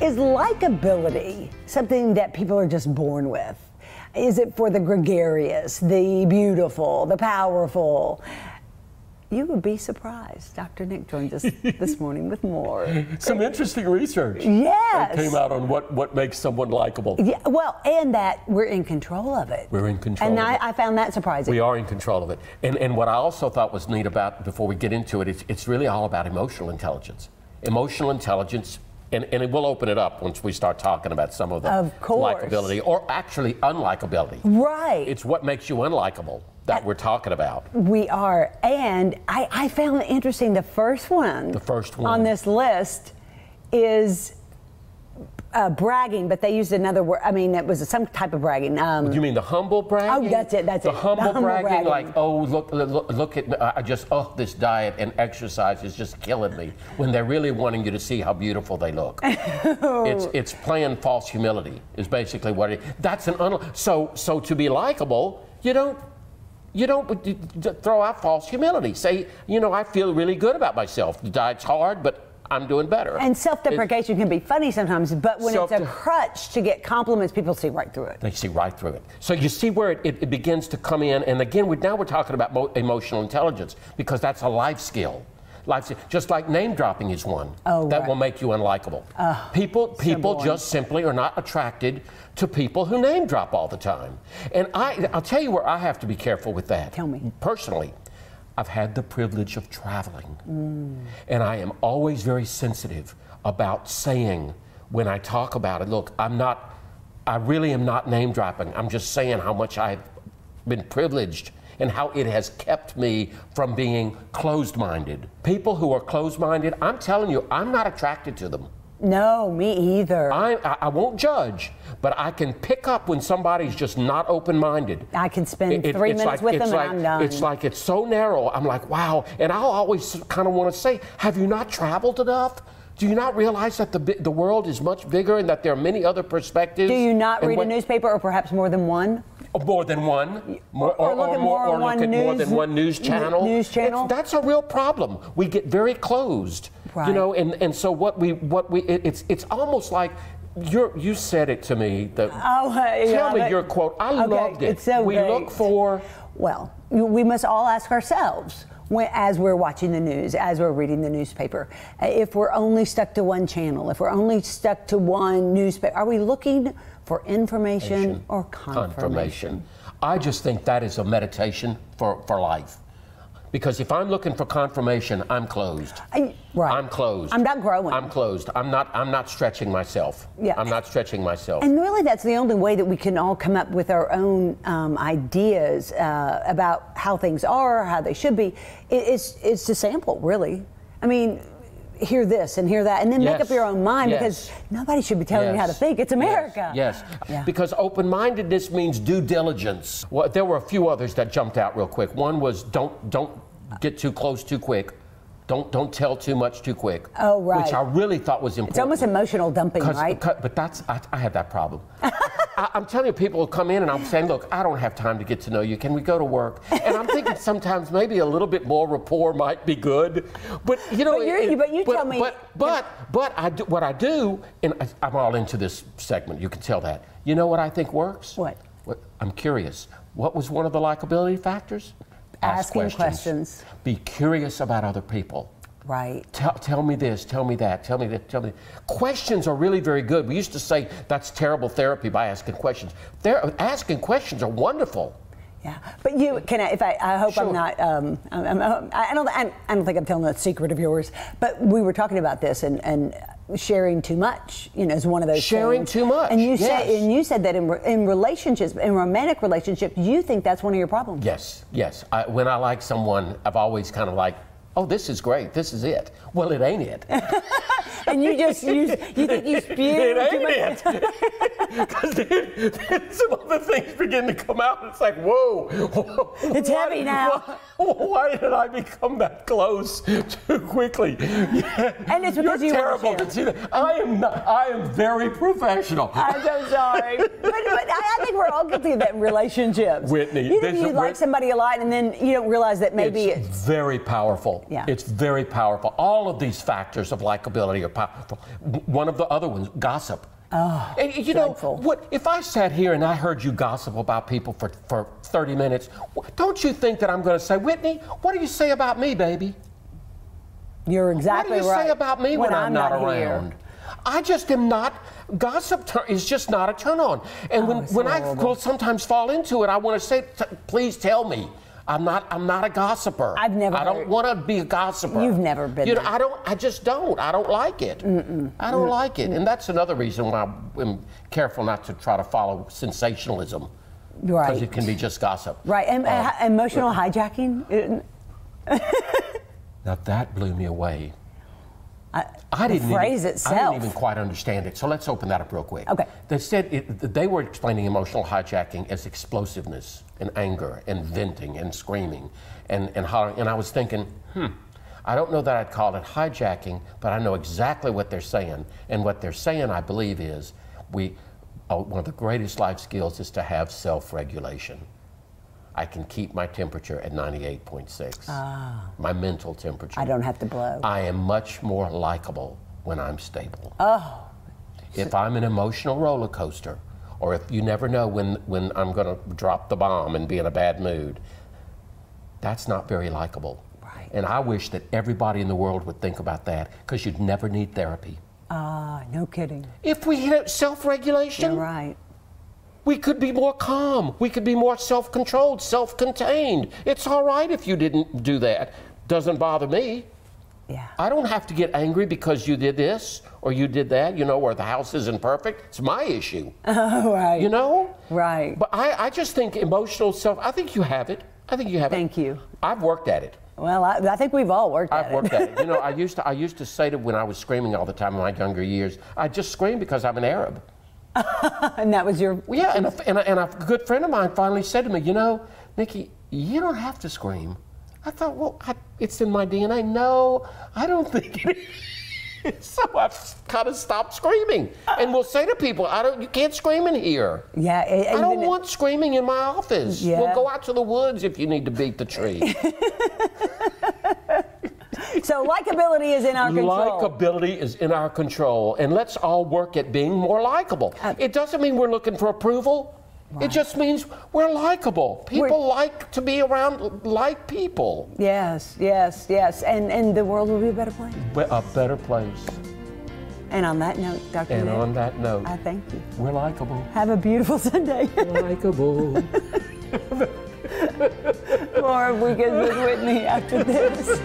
Is likability something that people are just born with? Is it for the gregarious, the beautiful, the powerful? You would be surprised. Dr. Nick joins us this morning with more. Some interesting research. Yes. That came out on what makes someone likable. Yeah, well, and that we're in control of it. We're in control and of it. I found that surprising. We are in control of it. And what I also thought was neat about, before we get into it, it's really all about emotional intelligence. Emotional intelligence, and it will open it up once we start talking about some of the likability, or actually unlikability. Right. It's what makes you unlikable that we're talking about. We are, and I found it interesting, the first one on this list is bragging, but they used another word. I mean, it was some type of bragging. You mean the humble bragging? Oh, that's it. The humble bragging, like, oh, look at me. This diet and exercise is just killing me. When they're really wanting you to see how beautiful they look. It's playing false humility is basically what it is. That's so to be likable, you don't throw out false humility. Say, I feel really good about myself. The diet's hard, but I'm doing better. And self-deprecation can be funny sometimes, but when it's a crutch to get compliments, people see right through it. They see right through it. So you see where it begins to come in, and again, now we're talking about emotional intelligence, because that's a life skill. Just like name dropping is one that will make you unlikable. People just simply are not attracted to people who name drop all the time. And I'll tell you where I have to be careful with that. Tell me. Personally, I've had the privilege of traveling, and I am always very sensitive about saying, when I talk about it, look, I really am not name dropping. I'm just saying how much I've been privileged and how it has kept me from being closed-minded. People who are closed-minded, I'm telling you, I'm not attracted to them. No, me either. I won't judge, but I can pick up when somebody's just not open-minded. I can spend 3 minutes with them and I'm done. It's like it's so narrow. I'm like, wow. And I'll always kind of want to say, have you not traveled enough? Do you not realize that the world is much bigger and that there are many other perspectives? Do you not read a newspaper, or perhaps more than one? More than one, or look at more than one news channel. That's a real problem. We get very closed, right. And so it's almost like you said it to me. Tell me your quote. I loved it. It's so we great. Look for. Well, we must all ask ourselves, as we're watching the news, as we're reading the newspaper, if we're only stuck to one channel, if we're only stuck to one newspaper, are we looking for information or confirmation? I just think that is a meditation for life. Because if I'm looking for confirmation, I'm closed. I'm closed. I'm not growing. I'm closed. I'm not stretching myself. Yeah. I'm not stretching myself. And really, that's the only way that we can all come up with our own ideas about how things are, how they should be. It's to sample, really. I mean, hear this and hear that, and then make up your own mind, because nobody should be telling you how to think. It's America. Yes. Because open-mindedness means due diligence. Well, there were a few others that jumped out real quick. One was don't get too close too quick. Don't tell too much too quick. Oh, right. Which I really thought was important. It's almost emotional dumping, right? But I have that problem. I'm telling you, people will come in and I'm saying, look, I don't have time to get to know you. Can we go to work? And I'm thinking sometimes maybe a little bit more rapport might be good. But tell me. But I do what I do, and I'm all into this segment. You can tell that. You know what I think works? What? I'm curious. What was one of the likability factors? Asking questions. Be curious about other people. Right. Tell me this, tell me that, tell me that, tell me. Questions are really very good. We used to say that's terrible therapy by asking questions. Asking questions are wonderful. Yeah, but I hope I'm not. I don't think I'm telling a secret of yours. But we were talking about this and sharing too much. Is one of those sharing things. Too much. And you said that in relationships, in romantic relationships, you think that's one of your problems. Yes. When I like someone, I've always kind of like, oh, this is great. This is it. Well, it ain't it. And you think you spew it ain't too much. Because then some other things begin to come out. It's like, whoa. It's heavy now. Why did I become that close too quickly? And it's because You're terrible to see that. I am very professional. I'm so sorry. But I think we're all guilty of that in relationships. Whitney. You like somebody a lot and then you don't realize that maybe it's very powerful. Yeah. It's very powerful. All of these factors of likability are powerful. One of the other ones, gossip. Oh, and, you dreadful. know, what if I sat here and I heard you gossip about people for 30 minutes? Don't you think that I'm going to say, Whitney, what do you say about me, baby? You're exactly right. What do you say about me when I'm not around? Here. I just am not. Gossip is just not a turn on. And when I will sometimes fall into it, I want to say, please tell me. I'm not a gossiper. I've never. I don't want to be a gossiper. You've never been. You know, I just don't. I don't like it. I don't like it, and that's another reason why I'm careful not to try to follow sensationalism. Right. Because it can be just gossip. Right. And emotional hijacking. Now that blew me away. I didn't even quite understand it. So let's open that up real quick. Okay. They said they were explaining emotional hijacking as explosiveness and anger and venting and screaming and hollering. And I was thinking, I don't know that I'd call it hijacking, but I know exactly what they're saying. And what they're saying, I believe, is one of the greatest life skills is to have self-regulation. I can keep my temperature at 98.6. My mental temperature. I don't have to blow. I am much more likable when I'm stable. Oh. If I'm an emotional roller coaster, or if you never know when I'm going to drop the bomb and be in a bad mood, that's not very likable. Right. And I wish that everybody in the world would think about that, because you'd never need therapy. No kidding. If we hit self-regulation, you're right. We could be more calm. We could be more self-controlled, self-contained. It's all right if you didn't do that. Doesn't bother me. Yeah. I don't have to get angry because you did this or you did that, you know, or the house isn't perfect. It's my issue. Oh, right. You know? Right. But I just think emotional I think you have it. I think you have it. Thank you. I've worked at it. Well, I think we've all worked at it. I've worked at it. You know, I used to say that when I was screaming all the time in my younger years, I just screamed because I'm an Arab. And that was your... Yeah, and a good friend of mine finally said to me, you know, Nikki, you don't have to scream. I thought, well, it's in my DNA. No, I don't think it is. So I've kind of stopped screaming. And we'll say to people, you can't scream in here. Yeah. I don't want screaming in my office. Yeah. We'll go out to the woods if you need to beat the tree. So likability is in our control. Likability is in our control, and let's all work at being more likable. It doesn't mean we're looking for approval. Right. It just means we're likable. People like to be around like people. Yes, yes, yes, and the world will be a better place. A better place. And on that note, Dr. And Nick, on that note, I thank you. We're likable. Have a beautiful Sunday. Likable. More of Weekends with Whitney after this.